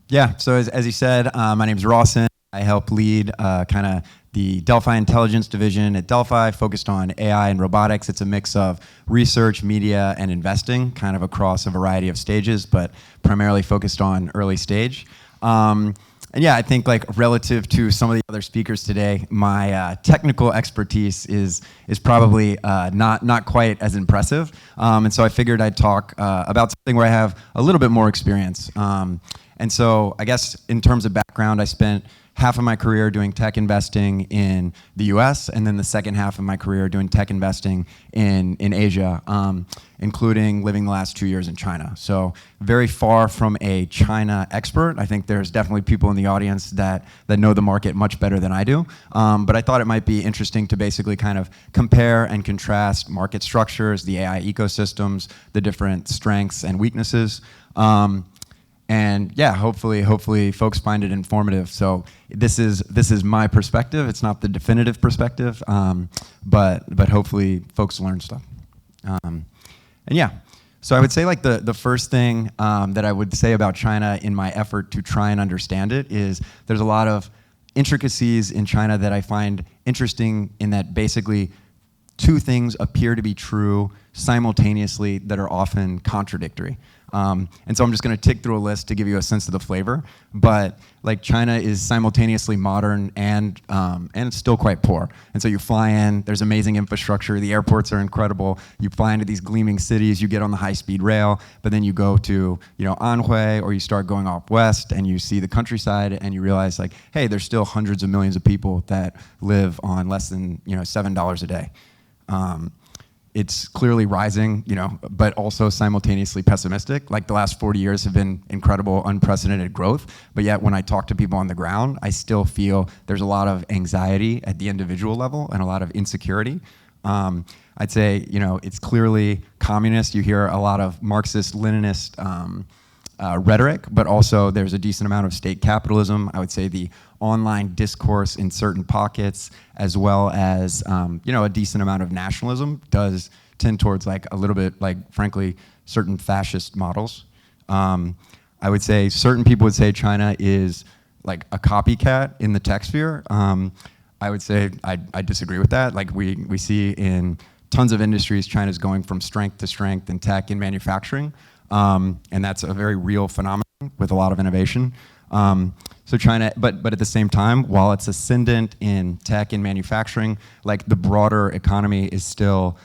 Yeah, so as you said, my name's Rawson. I help lead kind of the Delphi Intelligence Division at Delphi, focused on AI and robotics. It's a mix of research, media, and investing, kind of across a variety of stages, but primarily focused on early stage. And yeah, I think like relative to some of the other speakers today, my technical expertise is probably not quite as impressive. And so I figured I'd talk about something where I have a little bit more experience. And so I guess in terms of background, I spent half of my career doing tech investing in the US, and then the second half of my career doing tech investing in Asia, including living the last 2 years in China. So very far from a China expert. I think there's definitely people in the audience that know the market much better than I do. But I thought it might be interesting to basically kind of compare and contrast market structures, the AI ecosystems, the different strengths and weaknesses. And yeah, hopefully folks find it informative. So this is my perspective. It's not the definitive perspective, but hopefully folks learn stuff. And yeah, so I would say like the first thing that I would say about China in my effort to try and understand it is there's a lot of intricacies in China that I find interesting, in that basically two things appear to be true simultaneously that are often contradictory. And so I'm just going to tick through a list to give you a sense of the flavor. But like China is simultaneously modern and it's still quite poor. And so you fly in, there's amazing infrastructure, the airports are incredible. You fly into these gleaming cities, you get on the high-speed rail, but then you go to Anhui, or you start going off west and you see the countryside and you realize like, hey, there's still hundreds of millions of people that live on less than $7 a day. It's clearly rising, but also simultaneously pessimistic. Like the last 40 years have been incredible, unprecedented growth. But yet when I talk to people on the ground, I still feel there's a lot of anxiety at the individual level and a lot of insecurity. I'd say, it's clearly communist. You hear a lot of Marxist, Leninist rhetoric, but also there's a decent amount of state capitalism. I would say the online discourse in certain pockets, as well as a decent amount of nationalism, does tend towards like a little bit like, frankly, certain fascist models. I would say certain people would say China is like a copycat in the tech sphere. I would say I disagree with that. Like we see in tons of industries, China's going from strength to strength in tech and manufacturing. And that's a very real phenomenon with a lot of innovation. So China, but at the same time, while it's ascendant in tech and manufacturing, like the broader economy is still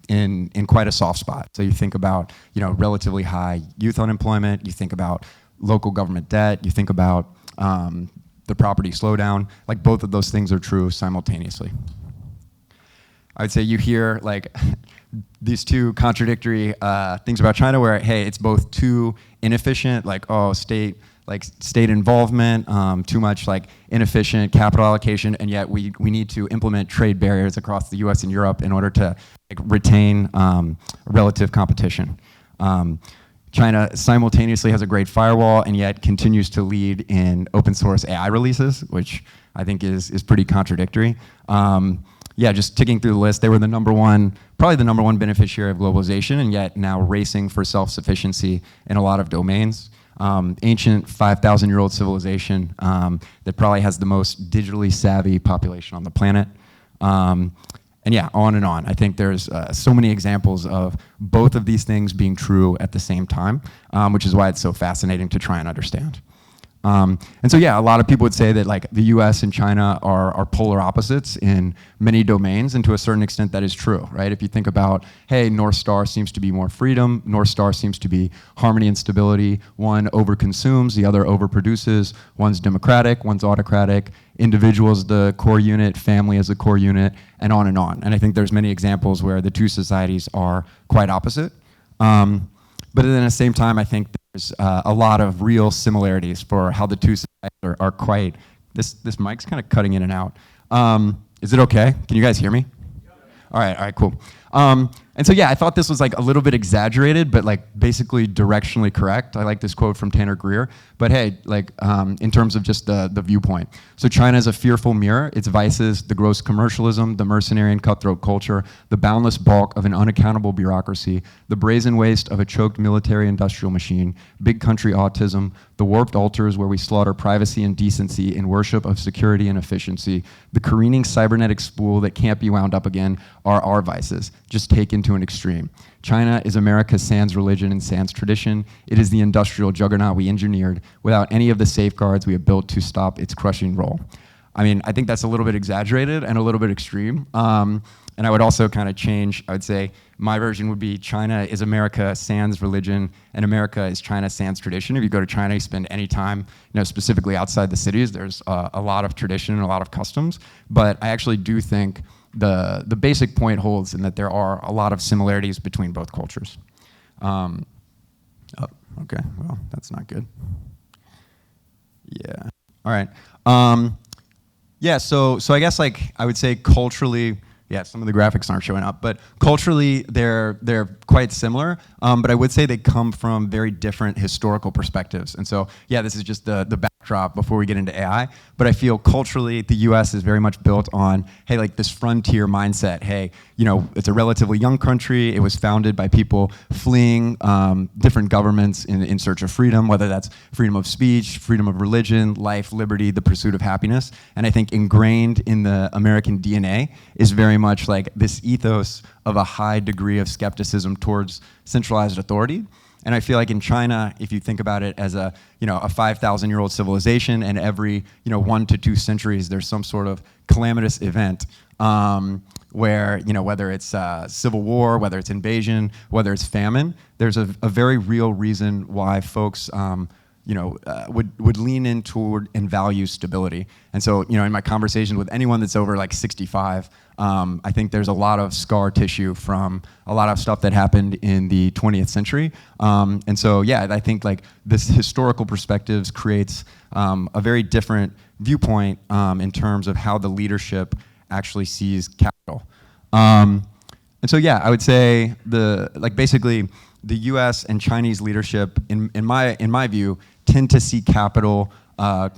in quite a soft spot. So you think about relatively high youth unemployment, you think about local government debt, you think about the property slowdown. Like both of those things are true simultaneously. I would say you hear like these two contradictory things about China, where hey, it's both too inefficient, like state involvement, too much like inefficient capital allocation, and yet we need to implement trade barriers across the US and Europe in order to retain relative competition. China simultaneously has a great firewall and yet continues to lead in open source AI releases, which I think is pretty contradictory. Yeah, just ticking through the list, they were probably the number one beneficiary of globalization, and yet now racing for self-sufficiency in a lot of domains. Ancient 5,000-year-old civilization that probably has the most digitally savvy population on the planet. And yeah, on and on. I think there's so many examples of both of these things being true at the same time, which is why it's so fascinating to try and understand. And so yeah, a lot of people would say that like the US and China are polar opposites in many domains, and to a certain extent that is true, right? If you think about, hey, North Star seems to be more freedom, North Star seems to be harmony and stability. One overconsumes, the other overproduces. One's democratic, one's autocratic. Individual is the core unit, family is the core unit, and on and on. And I think there's many examples where the two societies are quite opposite. But then at the same time, I think there's a lot of real similarities for how the two societies are quite. This mic's kind of cutting in and out. Is it okay? Can you guys hear me? All right, cool. And so yeah, I thought this was like a little bit exaggerated, but like basically directionally correct. I like this quote from Tanner Greer. But hey, like in terms of just the viewpoint. So China is a fearful mirror. Its vices, the gross commercialism, the mercenary and cutthroat culture, the boundless bulk of an unaccountable bureaucracy, the brazen waste of a choked military industrial machine, big country autism, the warped altars where we slaughter privacy and decency in worship of security and efficiency, the careening cybernetic spool that can't be wound up again are our vices, just taken to an extreme. China is America's sans religion and sans tradition. It is the industrial juggernaut we engineered without any of the safeguards we have built to stop its crushing roll. I mean, I think that's a little bit exaggerated and a little bit extreme. And I would also kind of change, I would say my version would be China is America sans religion and America is China sans tradition. If you go to China, you spend any time, specifically outside the cities, there's a lot of tradition and a lot of customs. But I actually do think the basic point holds in that there are a lot of similarities between both cultures. Okay, well, that's not good. Yeah, all right. Yeah, so I guess I would say culturally, yeah, some of the graphics aren't showing up, but culturally they're quite similar, but I would say they come from very different historical perspectives. And so, yeah, this is just the backdrop before we get into AI, but I feel culturally the US is very much built on, hey, like this frontier mindset. Hey, it's a relatively young country. It was founded by people fleeing different governments in search of freedom, whether that's freedom of speech, freedom of religion, life, liberty, the pursuit of happiness. And I think ingrained in the American DNA is very much like this ethos of a high degree of skepticism towards centralized authority. And I feel like in China, if you think about it as a 5,000-year-old civilization, and every 1 to 2 centuries there's some sort of calamitous event where whether it's civil war, whether it's invasion, whether it's famine, there's a very real reason why folks would lean in toward and value stability. And so, in my conversations with anyone that's over 65, I think there's a lot of scar tissue from a lot of stuff that happened in the 20th century. And so, yeah, I think this historical perspectives creates a very different viewpoint in terms of how the leadership actually sees capital. And so, yeah, I would say basically the U.S. and Chinese leadership, in my view, tend to see capital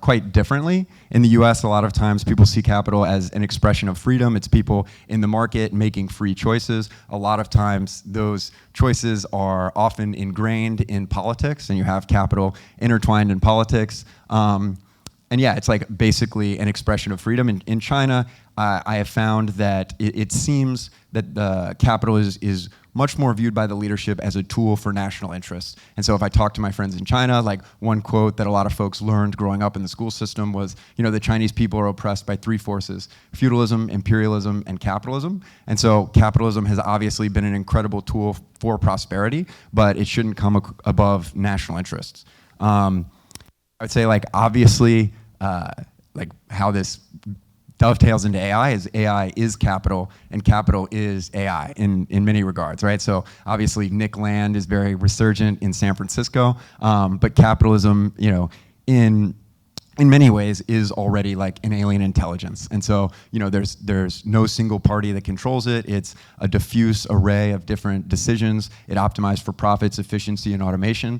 quite differently. In the US, a lot of times people see capital as an expression of freedom. It's people in the market making free choices. A lot of times those choices are often ingrained in politics, and you have capital intertwined in politics. And yeah, it's basically an expression of freedom. In China, I have found that it seems that the capital is much more viewed by the leadership as a tool for national interests. And so if I talk to my friends in China, one quote that a lot of folks learned growing up in the school system was, the Chinese people are oppressed by 3 forces: feudalism, imperialism, and capitalism. And so capitalism has obviously been an incredible tool for prosperity, but it shouldn't come above national interests. I would say obviously how this dovetails into AI is capital, and capital is AI in many regards, right? So obviously Nick Land is very resurgent in San Francisco, but capitalism, in many ways is already an alien intelligence. And so, there's no single party that controls it. It's a diffuse array of different decisions. It optimized for profits, efficiency, and automation.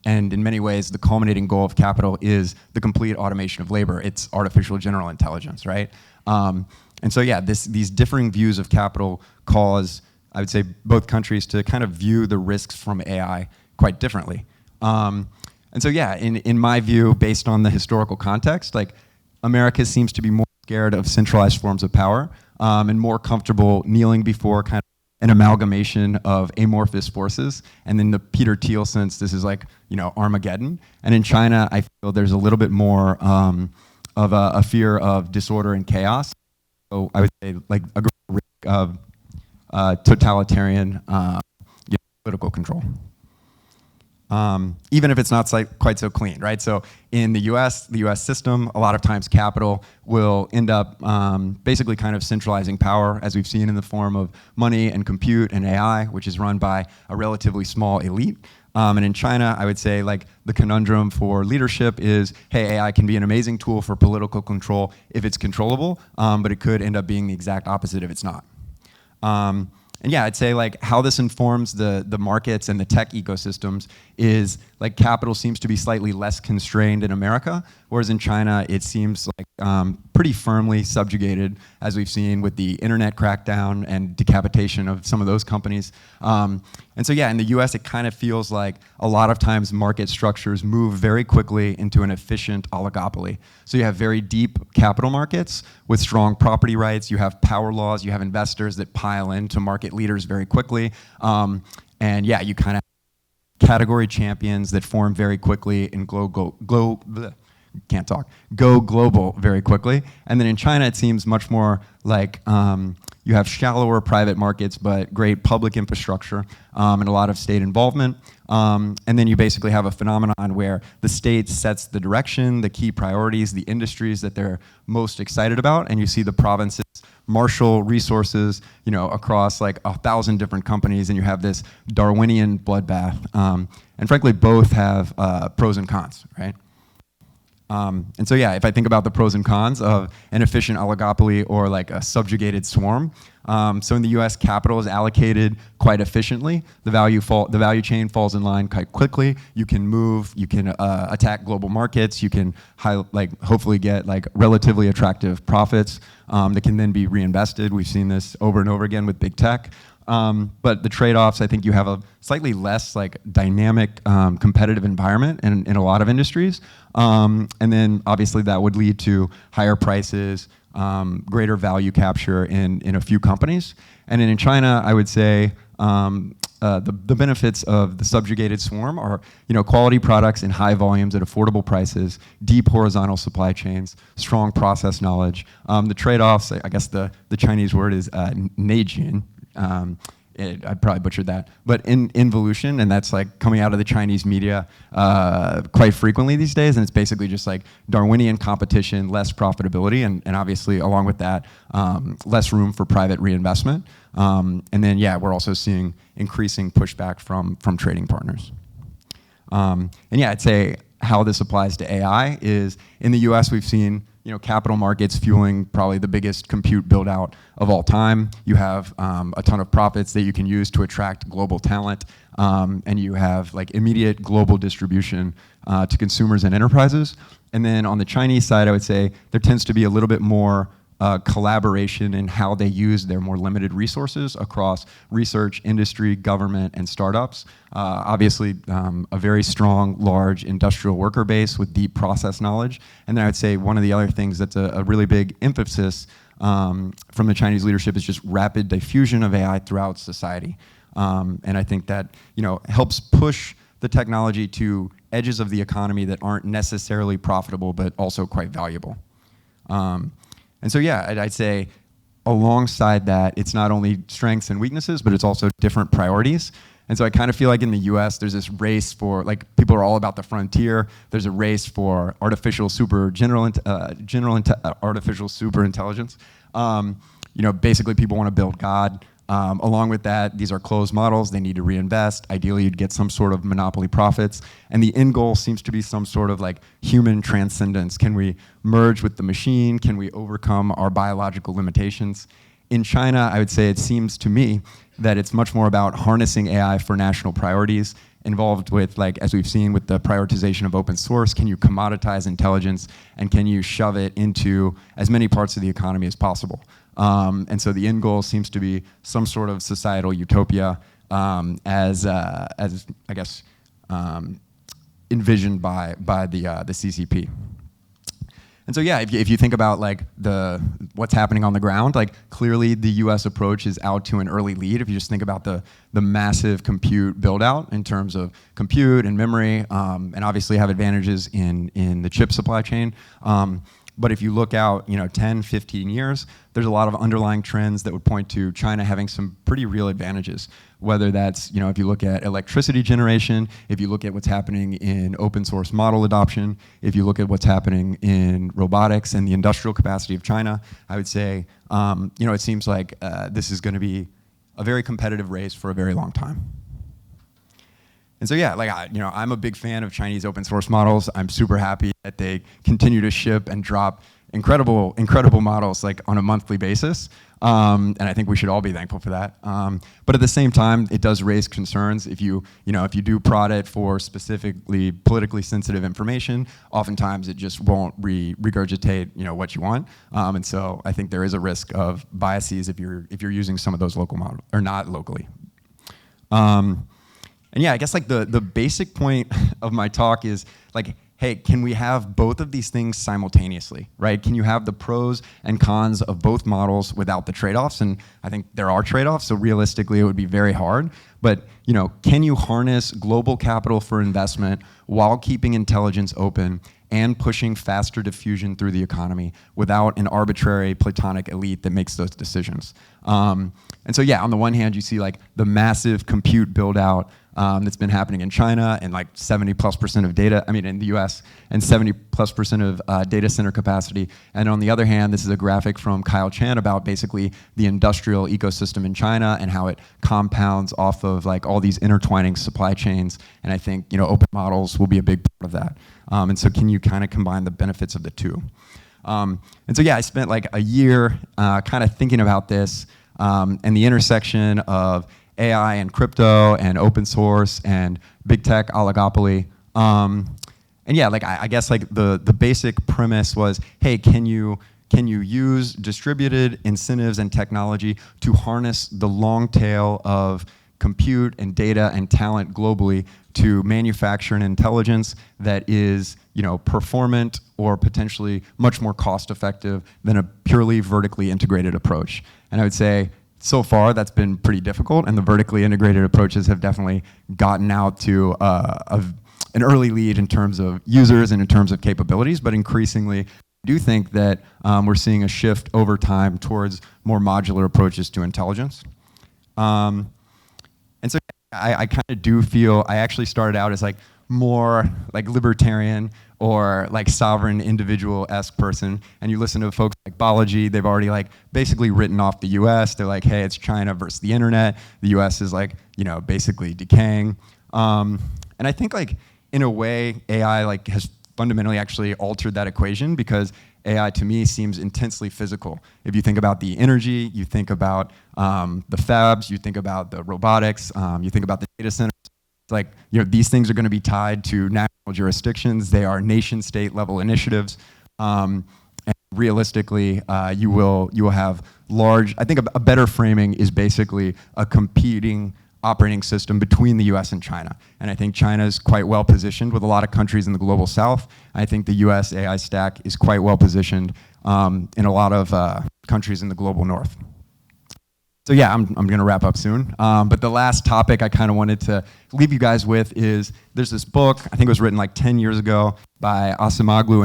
And in many ways, the culminating goal of capital is the complete automation of labor. It's artificial general intelligence, right? And so, yeah, these differing views of capital cause, I would say, both countries to kind of view the risks from AI quite differently. And so, yeah, in my view, based on the historical context, America seems to be more scared of centralized forms of power and more comfortable kneeling before kind of an amalgamation of amorphous forces. And in the Peter Thiel sense, this is Armageddon. And in China, I feel there's a little bit more of a fear of disorder and chaos. So I would say a risk of totalitarian political control. Even if it's not quite so clean, right? So in the US system, a lot of times capital will end up basically kind of centralizing power, as we've seen in the form of money and compute and AI, which is run by a relatively small elite. And in China, I would say the conundrum for leadership is, hey, AI can be an amazing tool for political control if it's controllable, but it could end up being the exact opposite if it's not. And yeah, I'd say how this informs the markets and the tech ecosystems is like capital seems to be slightly less constrained in America, whereas in China it seems like pretty firmly subjugated, as we've seen with the internet crackdown and decapitation of some of those companies. And so yeah, in the US it kind of feels like a lot of times market structures move very quickly into an efficient oligopoly. So you have very deep capital markets with strong property rights, you have power laws, you have investors that pile into market leaders very quickly. And yeah, you kind of category champions that form very quickly and go global very quickly. And then in China, it seems much more like you have shallower private markets, but great public infrastructure and a lot of state involvement. And then you basically have a phenomenon where the state sets the direction, the key priorities, the industries that they're most excited about, and you see the provinces marshal resources, across like 1,000 different companies, and you have this Darwinian bloodbath. And frankly, both have pros and cons, right? And so yeah, if I think about the pros and cons of an efficient oligopoly or like a subjugated swarm, so in the US, capital is allocated quite efficiently. The value chain falls in line quite quickly. You can move, you can attack global markets, you can hopefully get like relatively attractive profits that can then be reinvested. We've seen this over and over again with big tech. But the trade-offs, I think you have a slightly less like dynamic competitive environment in a lot of industries. And then obviously that would lead to higher prices, greater value capture in a few companies. And then in China, I would say the benefits of the subjugated swarm are quality products in high volumes at affordable prices, deep horizontal supply chains, strong process knowledge. The trade-offs, I guess the Chinese word is neijin. I probably butchered that, but involution, and that's like coming out of the Chinese media quite frequently these days, and it's basically just like Darwinian competition, less profitability, and obviously along with that, less room for private reinvestment. And then yeah, we're also seeing increasing pushback from trading partners. And yeah, I'd say how this applies to AI is in the US we've seen capital markets fueling probably the biggest compute build out of all time. You have a ton of profits that you can use to attract global talent, and you have like immediate global distribution to consumers and enterprises. And then on the Chinese side, I would say there tends to be a little bit more collaboration in how they use their more limited resources across research, industry, government, and startups. Obviously, a very strong, large industrial worker base with deep process knowledge. And then I would say one of the other things that's a really big emphasis from the Chinese leadership is just rapid diffusion of AI throughout society. And I think that helps push the technology to edges of the economy that aren't necessarily profitable, but also quite valuable. And so yeah, I'd say alongside that, it's not only strengths and weaknesses, but it's also different priorities. And so I kind of feel like in the US, there's this race for, like, people are all about the frontier. There's a race for artificial super artificial super intelligence. Basically people want to build God. Along with that, these are closed models. They need to reinvest. Ideally, you'd get some sort of monopoly profits. And the end goal seems to be some sort of like human transcendence. Can we merge with the machine? Can we overcome our biological limitations? In China, I would say it seems to me that it's much more about harnessing AI for national priorities, involved with, like, as we've seen with the prioritization of open source, can you commoditize intelligence and can you shove it into as many parts of the economy as possible? And so the end goal seems to be some sort of societal utopia as I guess, envisioned by the CCP. And so yeah, if you think about like what's happening on the ground, like clearly the US approach is out to an early lead. If you just think about the massive compute build out in terms of compute and memory, and obviously have advantages in the chip supply chain. But if you look out 10, 15 years, there's a lot of underlying trends that would point to China having some pretty real advantages, whether that's, if you look at electricity generation, if you look at what's happening in open source model adoption, if you look at what's happening in robotics and the industrial capacity of China, I would say, it seems like this is going to be a very competitive race for a very long time. And so yeah, like I'm a big fan of Chinese open source models. I'm super happy that they continue to ship and drop incredible models like on a monthly basis. And I think we should all be thankful for that. But at the same time, it does raise concerns. If you do prod it for specifically politically sensitive information, oftentimes it just won't regurgitate what you want. And so I think there is a risk of biases if you're using some of those local models or not locally. And yeah, I guess like the basic point of my talk is like, hey, can we have both of these things simultaneously, right? Can you have the pros and cons of both models without the trade-offs? And I think there are trade-offs, so realistically it would be very hard. But can you harness global capital for investment while keeping intelligence open and pushing faster diffusion through the economy without an arbitrary platonic elite that makes those decisions? And so yeah, on the one hand, you see like the massive compute build out that's been happening in China and like 70+% of data, in the US, and 70+% of data center capacity. And on the other hand, this is a graphic from Kyle Chan about basically the industrial ecosystem in China and how it compounds off of like all these intertwining supply chains. And I think, open models will be a big part of that. And so can you kind of combine the benefits of the two? And so yeah, I spent like a year kind of thinking about this and the intersection of AI and crypto and open source and big tech oligopoly. And yeah, like I guess like the basic premise was, hey, can you use distributed incentives and technology to harness the long tail of compute and data and talent globally to manufacture an intelligence that is, performant or potentially much more cost effective than a purely vertically integrated approach? And I would say, so far, that's been pretty difficult, and the vertically integrated approaches have definitely gotten out to an early lead in terms of users and in terms of capabilities, but increasingly, I do think that we're seeing a shift over time towards more modular approaches to intelligence. And so I kind of do feel, I actually started out as like more like libertarian or like sovereign individual-esque person, and you listen to folks like Balaji, they've already like basically written off the US. They're like, hey, it's China versus the internet. The US is like, basically decaying. And I think like in a way, AI like has fundamentally actually altered that equation, because AI to me seems intensely physical. If you think about the energy, you think about the fabs, you think about the robotics, you think about the data centers. It's like, these things are going to be tied to national jurisdictions. They are nation state level initiatives. And realistically, you will have large, I think a better framing is basically a competing operating system between the US and China. And I think China is quite well positioned with a lot of countries in the global south. I think the US AI stack is quite well positioned in a lot of countries in the global north. So yeah, I'm gonna wrap up soon. But the last topic I kind of wanted to leave you guys with is, there's this book, I think it was written like 10 years ago by Asimoglu,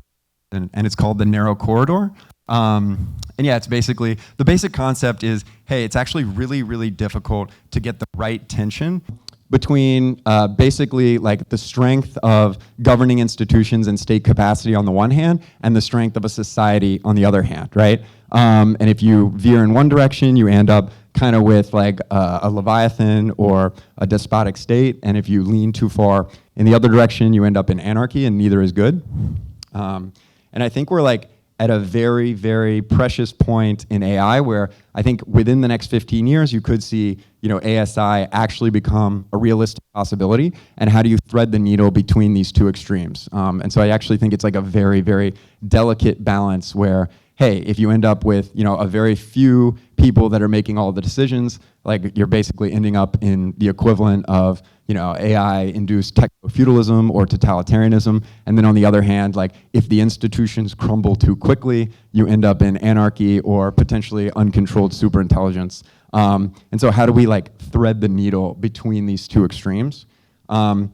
and it's called The Narrow Corridor. And yeah, it's basically, the basic concept is, hey, it's actually really, really difficult to get the right tension between basically like the strength of governing institutions and state capacity on the one hand, and the strength of a society on the other hand, right? And if you veer in one direction, you end up kind of with like a Leviathan or a despotic state, and if you lean too far in the other direction, you end up in anarchy, and neither is good. And I think we're like at a very, very precious point in AI where I think within the next 15 years, you could see, ASI actually become a realistic possibility. And how do you thread the needle between these two extremes? And so I actually think it's like a very, very delicate balance where, hey, if you end up with, a very few people that are making all the decisions, like you're basically ending up in the equivalent of, AI-induced techno-feudalism or totalitarianism. And then on the other hand, like if the institutions crumble too quickly, you end up in anarchy or potentially uncontrolled superintelligence. And so how do we like thread the needle between these two extremes? And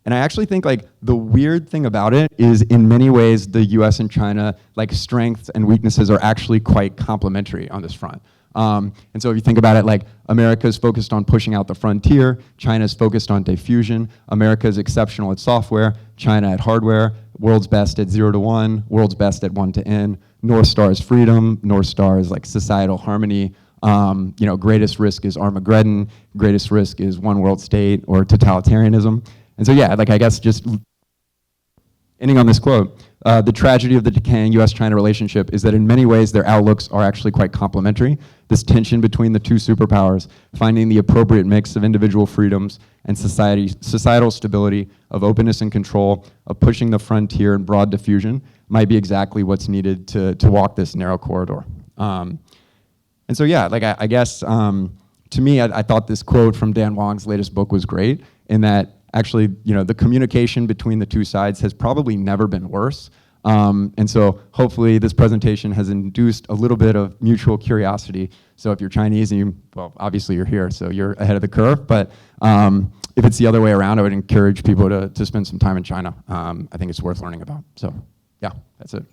I actually think like the weird thing about it is, in many ways, the US and China like strengths and weaknesses are actually quite complementary on this front. And so if you think about it, like America is focused on pushing out the frontier, China is focused on diffusion. America is exceptional at software, China at hardware, world's best at 0 to 1, world's best at 1 to N. North Star is freedom, North Star is like societal harmony. Greatest risk is Armageddon, greatest risk is one world state or totalitarianism. And so yeah, like I guess just Ending on this quote, the tragedy of the decaying US-China relationship is that in many ways their outlooks are actually quite complementary. This tension between the two superpowers, finding the appropriate mix of individual freedoms and societal stability, of openness and control, of pushing the frontier and broad diffusion, might be exactly what's needed to walk this narrow corridor. And so yeah, like I guess to me, I thought this quote from Dan Wong's latest book was great in that actually, you know, the communication between the two sides has probably never been worse. And so hopefully this presentation has induced a little bit of mutual curiosity. So if you're Chinese and well, obviously you're here, so you're ahead of the curve. But if it's the other way around, I would encourage people to spend some time in China. I think it's worth learning about. So yeah, that's it.